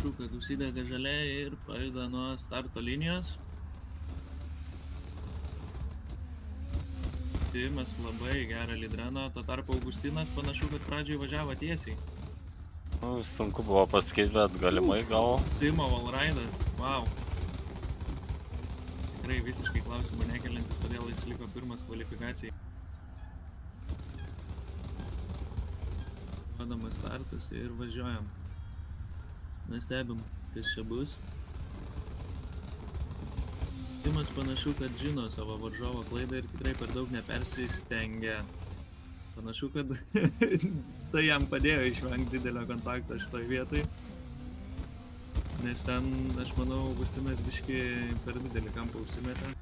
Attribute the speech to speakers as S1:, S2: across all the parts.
S1: Panašu, kad užsidega žaliai ir pajuda nuo starto linijos. Timas labai gerą lydreną, tuo tarpu Augustinas panašu, kad pradžioj važiavo tiesiai.
S2: Sunku buvo pasakyti, bet galimai gal.
S1: Simo Valraidas, wow. Tikrai visiškai klausimą nekeliantis, kodėl jis liko pirmas kvalifikacijai. Duodamas startas ir važiuojam. Nestebim, kas čia bus. Timas panašu, kad žino savo varžovo klaidą ir tikrai per daug nepersistengia. Panašu, kad tai jam padėjo išvengti didelio kontakto šitoj vietoj. Nes ten, aš manau, Augustinas biškį per didelį kampą užsimetė.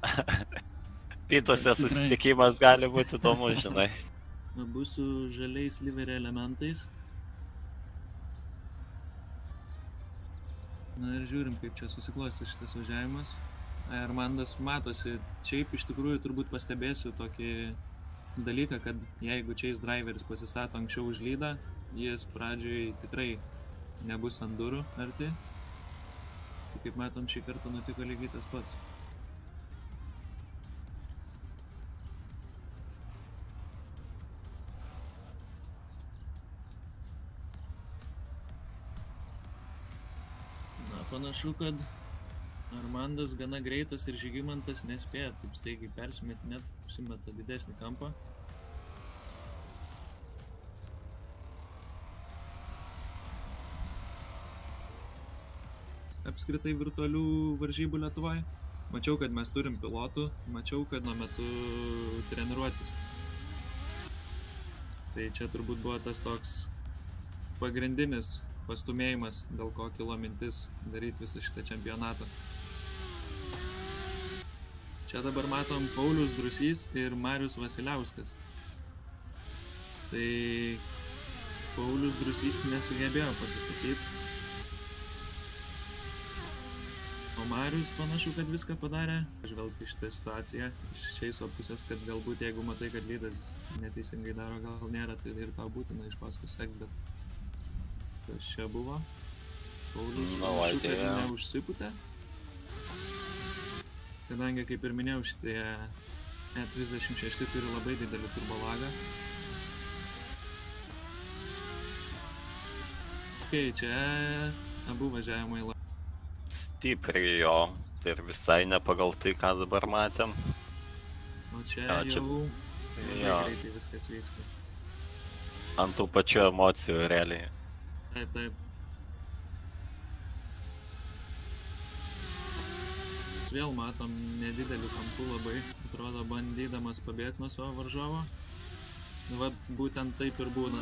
S2: Pytose susitikimas gali būti įdomu, žinai.
S1: Abu su žaliais livery elementais. Na ir žiūrim, kaip čia susiklosti šitas važiavimas. Armandas matosi, šiaip iš tikrųjų turbūt pastebėsiu tokį dalyką, kad jeigu Chase driveris pasistato anksčiau už lydą, jis pradžioj tikrai nebus ant durų arti. Tai kaip matom, šį kartą nutiko lygiai tas pats. Na, panašu, kad Armandas gana greitas ir Žygimantas nespėja taip staigiai persimetinėt, užsimeta didesnį kampą. Apskritai virtualių varžybų Lietuvoje. Mačiau, kad mes turim pilotų, mačiau, kad nuo metu treniruotis. Tai čia turbūt buvo tas toks pagrindinis pastumėjimas, dėl ko kilo mintis daryti visą šitą čempionatą. Čia dabar matom Paulius Drusys ir Marius Vasiliauskas. Tai Paulius Drusys nesugebėjo pasistatyti. O Marius panašu, kad viską padarė. Žvelgti šitą situaciją iš Cheiso pusės, kad galbūt jeigu matai, kad lydas neteisingai daro, gal nėra, tai ir tau būtina iš paskui sekti, bet kas čia buvo? Paulius panašu, kad neužsipūtė. Kadangi, kaip ir minėjau, šitie E36 turi labai didelį turbolagą. Ok, čia abu važiavimai labai.
S2: Stipriai jo, tai ir visai ne pagal tai, ką dabar matėm.
S1: O čia jau labai greitai viskas vyksta.
S2: Ant tų pačių emocijų realiai.
S1: Taip, taip. Vėl matom nedidelių kampų labai, atrodo bandydamas pabėgti nuo savo varžovo. Vat būtent taip ir būna.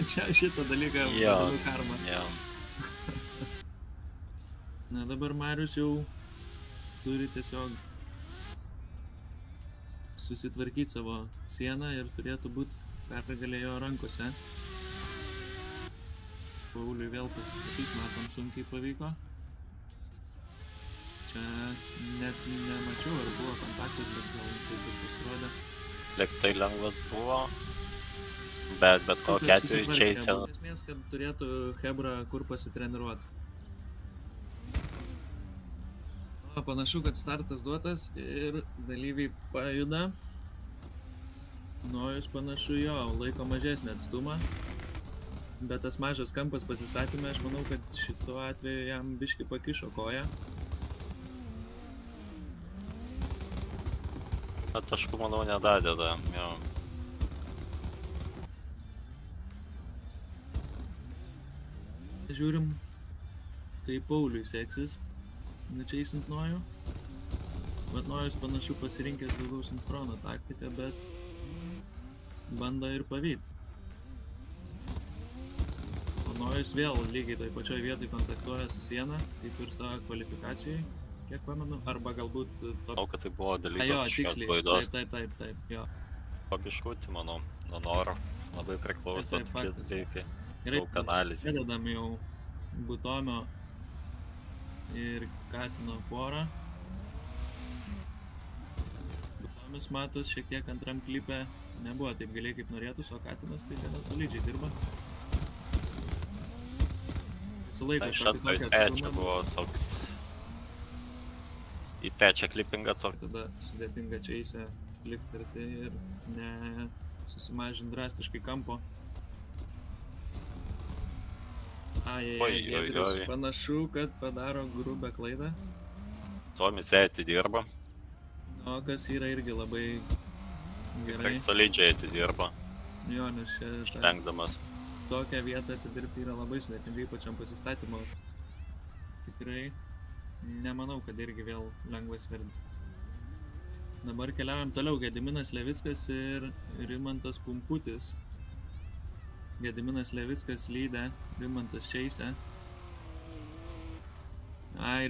S1: Čia šitą dalyką vadinu karma. Na dabar Marius jau turi tiesiog susitvarkyti savo sieną ir turėtų būti pergalė jo rankose. Pauliui vėl pasistatyti, matom, sunkiai pavyko. Čia net nemačiau, ar buvo kontaktas, bet gal taip ir pasirodė.
S2: Liktai lengvas buvo, bet kokia atveju Chase.
S1: Esmės, kad turėtų Hebra kur pasitreniruoti. Panašu, kad startas duotas ir dalyviai pajuda. Nojus panašu jo, laiko mažesnį atstumą. Bet tas mažas kampas pasistatymė, aš manau, kad šituo atveju jam biškį pakišo koją.
S2: Taškų, manau, nedadeda, jo.
S1: Žiūrim, kaip Pauliui seksis nučeisint Nojų. Bet Nojus panašu pasirinkęs daugiau sinchrono taktiką, bet bando ir pavyti. O Nojus vėl lygiai toj pačioj vietoj kontaktuoja su siena, kaip ir savo kvalifikacijai. Kiek pamenu, arba galbūt...
S2: Manau, kad tai buvo dalykas šios klaidos.
S1: Taip, jo.
S2: Pabiškutį, manau, nuo noro. Labai priklauso kaip daug analizės.
S1: Pradedam jau Butomio ir Katino porą. Butomis matos šiek tiek antram klipe nebuvo taip giliai kaip norėtųsi, o Katinas tai gana solidžiai dirba. Sulaiko
S2: Tai
S1: šokį tokį
S2: čia
S1: atstumą.
S2: buvo toks... Į trečią klipingą tokį.
S1: Tada sudėtinga čia įsę likti arti ir ne susimažinti drastiškai kampo. Giedrius panašu, kad padaro grubę klaidą.
S2: Tomis atidirba.
S1: O kas yra irgi labai gerai.
S2: Tikrai solidžiai atidirba.
S1: Jo, nes čia
S2: Išvengdamas.
S1: tokią vietą atidirbti yra labai sudėtingai pačiam pasistatymo. Tikrai nemanau, kad irgi vėl lengvas verdi. Dabar keliaujam toliau. Gediminas Levickas ir Rimantas Pumputis. Gediminas Levickas lydę, Rimantas Čeisė.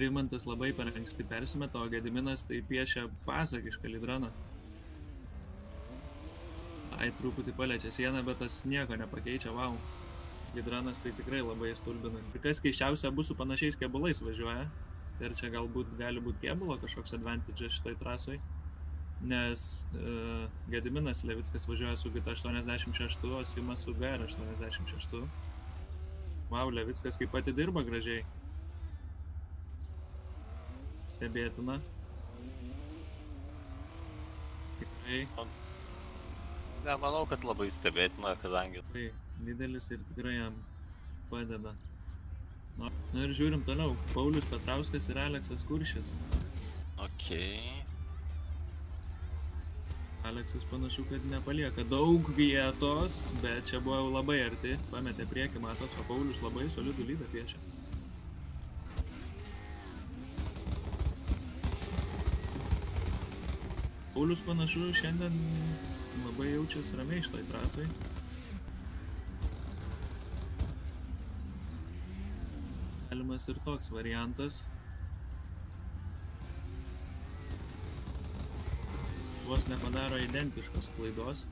S1: Rimantas labai per anksti persimeta, o Gediminas tai piešia pasakišką lydraną. Truputį paliečia sieną, bet tas nieko nepakeičia, wow. Lydranas tai tikrai labai stulbina. Ir kas keiščiausia, abu su panašiais kėbulais važiuoja. Ir čia galbūt gali būti kėbulo kažkoks advantage šitoj trasoj. Nes Gediminas Levickas važiuoja su GT86, o Simas su GR86. Wow, Levickas kaip pati dirba gražiai. Stebėtina. Tikrai.
S2: Nemanau, kad labai stebėtina, kadangi...
S1: Tai didelis ir tikrai jam padeda. Nu ir žiūrim toliau. Paulius Petrauskas ir Aleksas Kuršis.
S2: Okei.
S1: Aleksas panašu, kad nepalieka daug vietos, bet čia buvo labai arti. Pametė priekį, matos, o Paulius labai solidų lydą piešia. Paulius panašu šiandien labai jaučiasi ramiai šitoj trasoj. Galimas ir toks variantas. Vos nepadaro identiškos klaidos.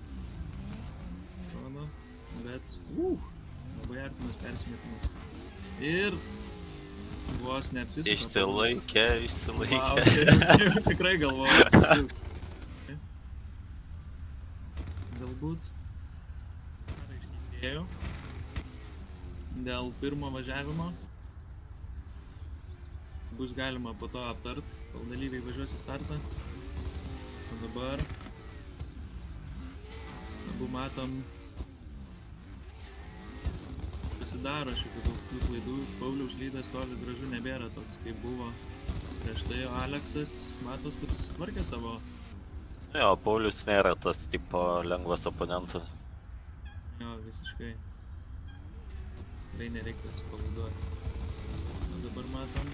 S1: Bet labai artimas persimetimas. Ir vos neapsisuka.
S2: Išsilaikė.
S1: Wow, čia tikrai galvoju apsisuks. Galbūt iš teisėjų dėl pirmo važiavimo bus galima po to aptart, kol dalyviai važiuos į startą. O dabar abu matom pasidaro šiokių tokių klaidų. Pauliaus lydas toli gražu nebėra toks, kaip buvo prieš tai, o Aleksas matos, kad susitvarkė savo.
S2: Jo, Paulius nėra tas tipo lengvas oponentas.
S1: Jo, visiškai. Tikrai nereiktų atsipalaiduoti. O dabar matom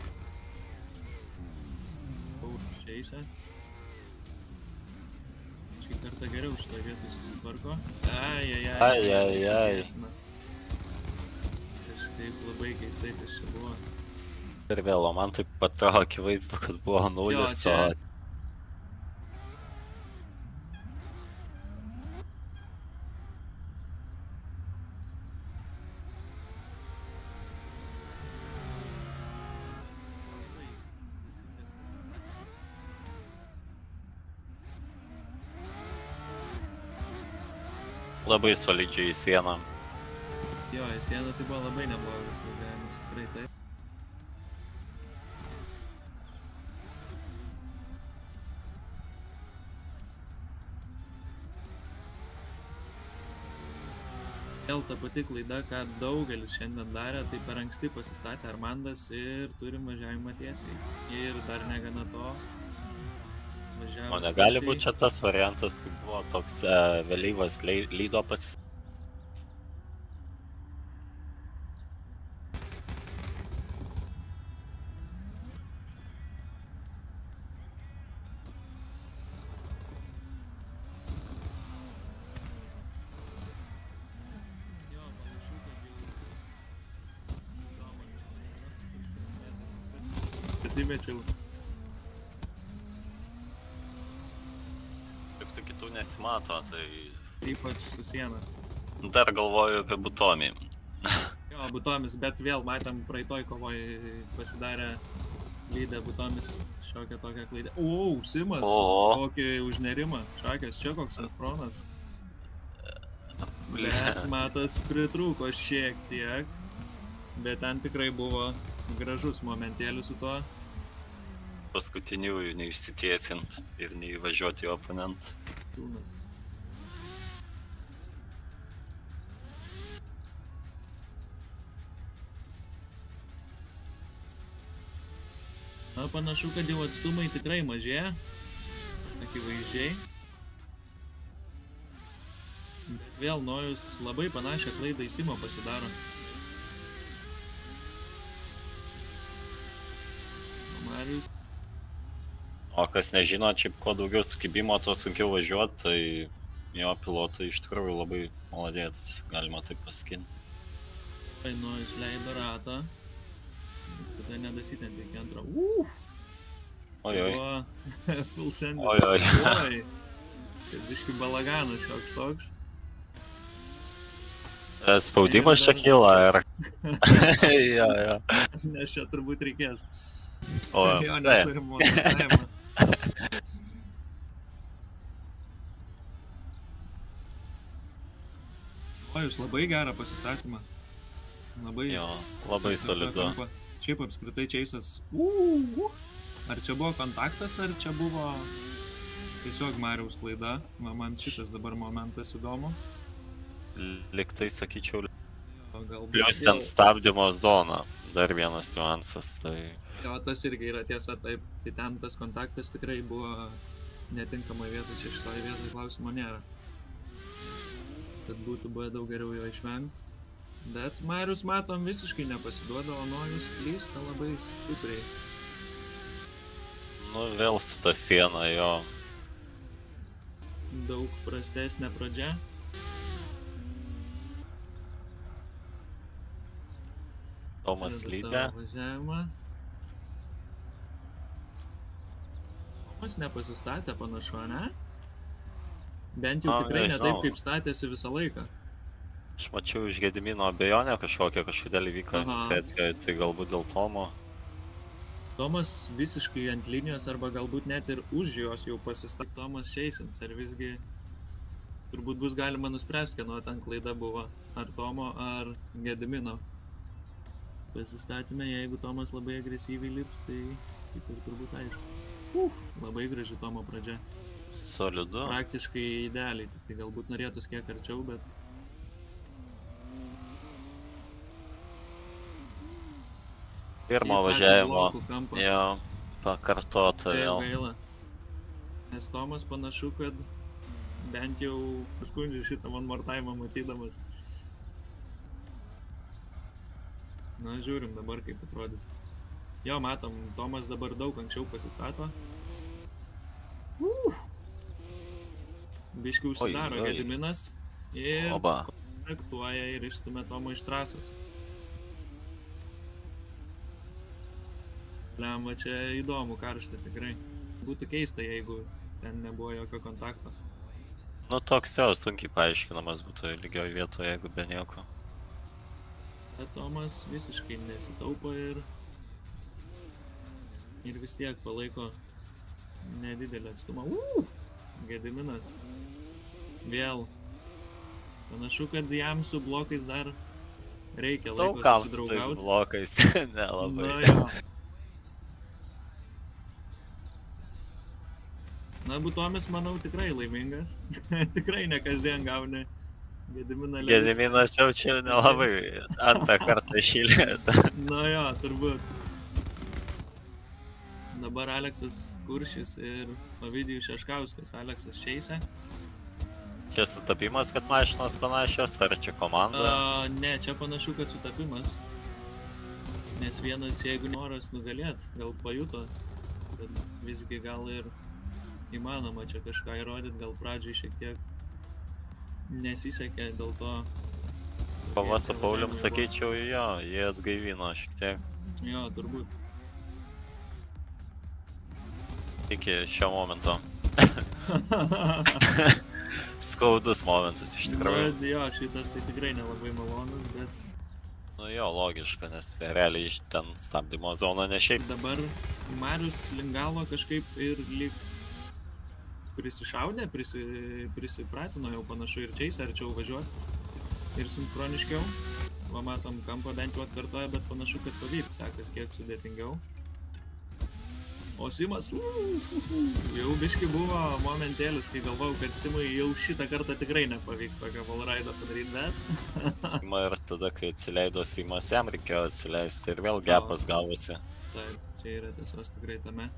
S1: Paulius Čeisė. Šį kartą geriau šitoj vietoj susitvarko.
S2: Ai.
S1: Kažkaip labai keistai tas čia buvo.
S2: Ir vėl, man taip pat akivaizdu, kad buvo nulis, o... Labai solidžiai į sieną.
S1: Jo, į sieną tai buvo labai neblogas važiavimas, tikrai taip. Vėl ta pati klaida, ką daugelis šiandien darė, tai per anksti pasistatė Armandas ir turim važiavimą tiesiai. Ir dar negana to.
S2: O negali būti čia tas variantas, kaip buvo toks vėlyvas lydo pasistatė.
S1: Jo, panašu, kad jau pasimečiau.
S2: Kitų nesimato, tai...
S1: Ypač su siena.
S2: Dar galvoju apie Butomį.
S1: Jo, Butomis, bet vėl matėm praeitoj kovoj pasidarė lydę Butomis šiokią tokią klaidą. Simas! Kokį užnerimą. Šakės, čia koks sinchronas. Bet matas pritrūko šiek tiek. Bet ten tikrai buvo gražus momentėlis su tuo.
S2: Paskutiniųjų neišsitiesint ir neįvažiuoti į oponentą.
S1: Tūnas. Na, panašu, kad jau atstumai tikrai mažėja. Akivaizdžiai. Bet vėl Nojus labai panašią klaidą į Simo pasidaro. Marius.
S2: O kas nežino, šiaip kuo daugiau sukibimo, tuo sunkiau važiuoti, tai jo pilotai iš tikrųjų labai maladėts, galima taip pasakyti.
S1: Nojus leido ratą. Tada nedasitempė iki antro.
S2: Ojoj.
S1: Full sender.
S2: Ojoj.
S1: Tai biški balaganas šioks toks.
S2: Spaudimas čia kyla, ir... jo.
S1: Nes čia turbūt reikės.
S2: O,
S1: jo, nesurimuotavimą. O, jūs labai gerą pasistatymą. Labai...
S2: Jo, labai solidu.
S1: Šiaip apskritai Chase'as. Ar čia buvo kontaktas, ar čia buvo tiesiog Mariaus klaida? Man šitas dabar momentas įdomu.
S2: Liktai sakyčiau,
S1: Galbūt
S2: plius ant stabdymo zoną. Dar vienas niuansas, tai...
S1: Jo, tas irgi yra tiesa, taip. Tai ten tas kontaktas tikrai buvo netinkamai vietoj, čia šitoje vietoje klausimo nėra. Tad būtų buvę daug geriau jo išvengti. Bet Marius, matom, visiškai nepasiduoda, o Nojus klysta labai stipriai.
S2: Nu, vėl su ta siena, jo.
S1: Daug prastesnė pradžia.
S2: Tomas lydė.
S1: Tomas nepasistatė panašu, ne? Bent jau
S2: O,
S1: tikrai ne
S2: nežinau.
S1: taip, kaip statėsi visą laiką.
S2: Aš mačiau iš Gedimino abejonę kažkodėl įvyko
S1: Aha.
S2: iniciacijoje, tai galbūt dėl Tomo.
S1: Tomas visiškai ant linijos arba galbūt net ir už jos jau pasistatė Tomas Chase'ins, ar visgi turbūt bus galima nuspręsti, kieno ten klaida buvo, ar Tomo, ar Gedimino. Pasistatymė, jeigu Tomas labai agresyviai lips, tai kaip ir turbūt aišku. Labai graži Tomo pradžia.
S2: Solidu.
S1: Praktiškai idealiai, tik tai galbūt norėtus kiek arčiau, bet...
S2: Pirmo važiavimo, jo, pakartota
S1: Tai
S2: vėl.
S1: gaila. Nes Tomas panašu, kad bent jau skundžiu šitą one more time matydamas. Na, žiūrim dabar, kaip atrodys. Jo, matom, Tomas dabar daug anksčiau pasistato. Biški užsidaro
S2: Oi.
S1: Gediminas ir
S2: Oba.
S1: kontaktuoja ir išstumia Tomą iš trasos. Lemva, čia įdomu, karšta tikrai. Būtų keista, jeigu ten nebuvo jokio kontakto.
S2: Nu, toks jau sunkiai paaiškinamas būtų lygioj vietoje, jeigu be nieko.
S1: Bet Tomas visiškai nesitaupo ir vis tiek palaiko nedidelį atstumą. Gediminas. Vėl. Panašu, kad jam su blokais dar reikia laiko
S2: Daugams tais
S1: susidraugauti.
S2: blokais, nelabai.
S1: Na, jo. Na, Butomis, manau, tikrai laimingas. Tikrai ne kasdien gauni Gediminą Levicką.
S2: Gediminas jau čia nelabai antrą kartą šilės.
S1: Na jo, turbūt. Dabar Aleksas Kuršis ir Ovidijus Šeškauskas. Aleksas Chase'e.
S2: Čia sutapimas, kad mašinos panašios, ar čia komanda?
S1: Ne, čia panašu, kad sutapimas. Nes vienas, jeigu noras nugalėt, gal pajuto, kad visgi gal ir įmanoma čia kažką įrodyti, gal pradžiai šiek tiek nesisekė, dėl to...
S2: Kova su Paulium, sakyčiau, jo, jie atgaivino šiek tiek.
S1: Jo, turbūt.
S2: Iki šio momento. Skaudus momentas, iš tikrųjų.
S1: Jo, šitas tai tikrai nelabai malonus, bet...
S2: Nu jo, logiška, nes realiai ten stabdymo zona ne šiaip.
S1: Dabar Marius Lingalo kažkaip ir lyg prisišaudė, prisipratino jau panašu ir Chase arčiau važiuoti ir sinchroniškiau. va matom, kampą bent jau atkartoja, bet panašu, kad pavyks, sekas kiek sudėtingiau. O Simas, jau biški buvo momentėlis, kai galvojau, kad Simui jau šitą kartą tikrai nepavyks tokio wallride'o padaryti, bet...
S2: Ir tada, kai atsileido Simas, jam reikėjo atsileisti ir vėl gepas gavosi.
S1: Taip, čia yra tiesos tikrai tame.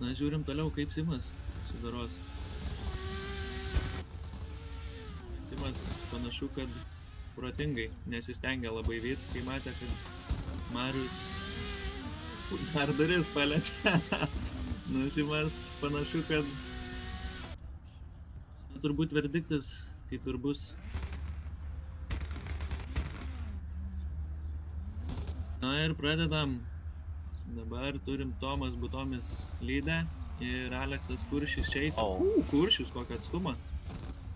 S1: Na, žiūrim toliau, kaip Simas sudaros. Simas panašu, kad protingai nesistengia labai vyt, kai matė, kad Marius dar duris paliečia. Nu, Simas panašu, kad turbūt verdiktas kaip ir bus. Na ir pradedam. Dabar turim Tomas Butomis lydę ir Aleksas Kuršis čia eis. Kuršis kokį atstumą.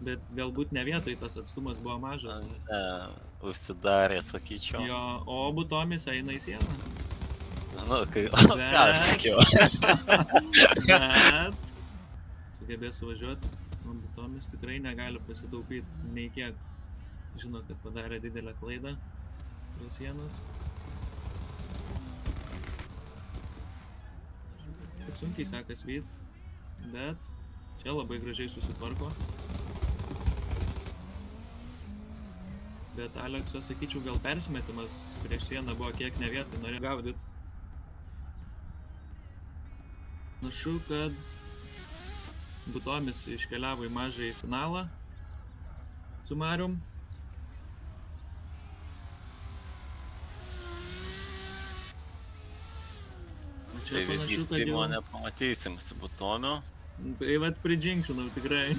S1: Bet galbūt ne vietoj tas atstumas buvo mažas.
S2: Ne, užsidarė, sakyčiau.
S1: Jo, o Butomis eina į sieną.
S2: Nu, kai... ką aš sakiau.
S1: Bet... sugebės suvažiuoti. Butomis tikrai negali pasitaupyti nei kiek. Žino, kad padarė didelę klaidą prie sienos. Sunkiai sekas vyt, bet čia labai gražiai susitvarko. Bet Alekso, sakyčiau, gal persimetimas prieš sieną buvo kiek ne vietoj, norėjo gaudyt. Panašu, kad Butomis iškeliavo į mažąjį finalą su Marium.
S2: Tai visgi Simo nepamatysim su Butomiu.
S1: Tai vat pridžinksinau tikrai.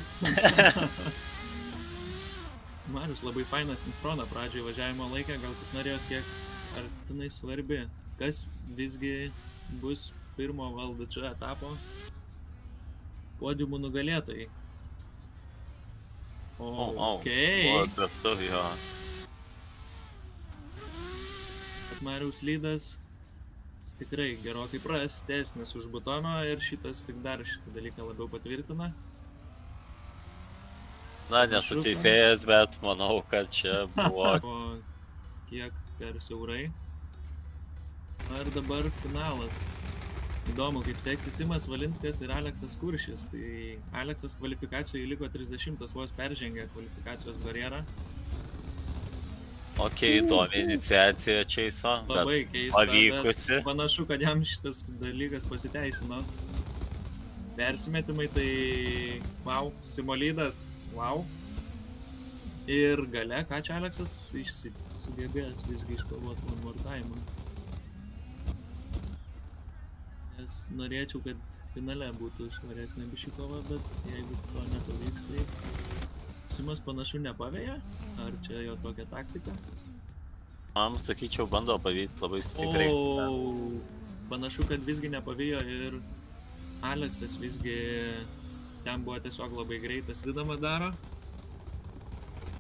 S1: Marius labai fainą sinchroną pradžioj važiavimo laikę, gal tik norėjos kiek artinai svarbi. Kas visgi bus pirmo VLDC etapo podiumų nugalėtojai. Okei.
S2: O, tas jo.
S1: Mariaus lydas tikrai gerokai prastesnis už Butomio ir šitas tik dar šitą dalyką labiau patvirtina.
S2: Na, nesu teisėjas, bet manau, kad čia buvo...
S1: O kiek per siaurai. Ir dabar finalas. Įdomu, kaip seksis Simas Valinskas ir Aleksas Kuršis. Tai Aleksas kvalifikacijoje liko 30, vos peržengė kvalifikacijos barjerą.
S2: Okei, įdomi iniciacija Čeiso,
S1: Labai
S2: bet
S1: keista,
S2: pavykusi.
S1: bet panašu, kad jam šitas dalykas pasiteisino. Persimetimai tai wow, Simolydas wow. Ir gale, ką čia Aleksas sugebės visgi iškovoti one more time. Nes norėčiau, kad finale būtų švaresnė bišį kova, bet jeigu to nepavyks, tai Simas panašu nepaveja. Ar čia jo tokia taktika?
S2: Man, sakyčiau, bando pavyti labai stipriai.
S1: Panašu, kad visgi nepavijo ir Aleksas visgi ten buvo tiesiog labai greitas. Vidama daro.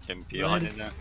S2: Čempioninė.